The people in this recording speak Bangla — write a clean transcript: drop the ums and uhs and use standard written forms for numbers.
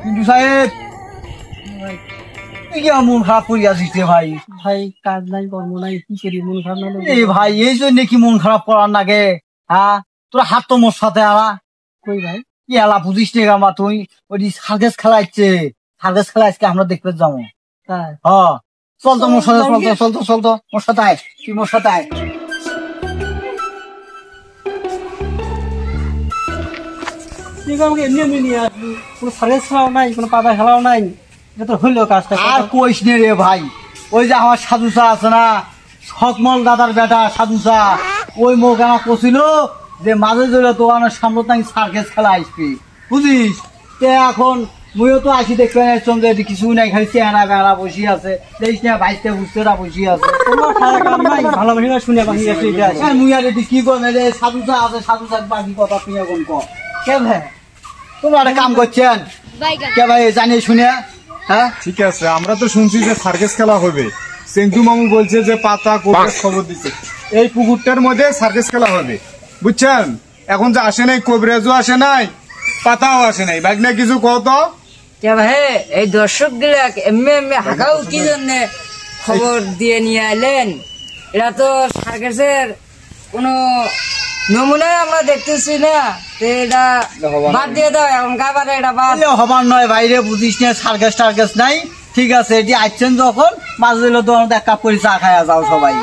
কিন্তু সাহেব তুই মন খারাপ করি আছিস রে ভাই? ভাই কাজ নাই কর্ম নাই, কি করি, মন খারাপ না হলে? এই ভাই এই জন্য কি মন খারাপ করার নাগে? হ্যাঁ, তোরা হাত তো মোর সাথে আলা কই ভাই? কি এলা বুঝিস নে গামা তুই? ওই সার্কাস খেলাইছে, সার্কাস খেলা আজকে আমরা দেখতে যাবো। তাই হ্যাঁ চল তো মোর সাথে, চল তো মোর সাথে আয়, তুই মোর সাথে আয়। তুই আমাকে এমনি এমনি নিয়ে আসবি, কোনো সার্কাস খেলাও নাই, কোনো পাতা খেলাও নাই, এটা তো হইলো কাজটা। আর কইস নে রে ভাই, ওই যে আমার সাধু চা আছে না, সকমল দাদার বেটা সাধু চা, ওই মোক আমার কছিল যে মাঝে ধরে দোকানের সামনে তাই সার্কাস খেলা আসবি, বুঝিস? তে এখন মুইও তো আসি দেখবে সঙ্গে কিছু নাই, খালি চেহারা বেড়া বসি আছে, দেখিস না ভাইতে বুঝতেরা বসি আছে। কোনো খারাপ কাম নাই, ভালোবাসি না শুনে বাকি আছে এটা আছে। মুই আর এটি কি করবে রে? সাধু চা আছে, সাধু চা বাকি কথা তুই এখন কর। কে ভাই? তোমরা একটা কাম করছেন কে ভাই জানিয়ে শুনে? হ্যাঁ ঠিক আছে, আমরা তো শুনছি যে সার্কাস খেলা হবে। সেন্টু মামু বলছে যে পাতা কোবরা খবর দিচ্ছে এই পুকুরটার মধ্যে সার্কাস খেলা হবে, বুঝছেন? এখন যে আসে নাই, কবিরাজও আসে নাই, পাতাও আসে নাই। ভাগনা কিছু কত? কে ভাই এই দর্শক গুলা এমনি এমনি হাঁকাও কি জন্য খবর দিয়ে নিয়ে আইলেন? এটা তো সার্কাসের কোন নমুনা আমরা দেখতেছি না, তো এটা বাদ দিয়ে দাও এখন গাবারে, এটা বাদ। হবার নয় বাইরে, বুঝিস না সার্কাস টার্কাস নাই। ঠিক আছে, এটি আসছেন যখন মাঝে তো এক কাপ করে চা খায়া যাও সবাই।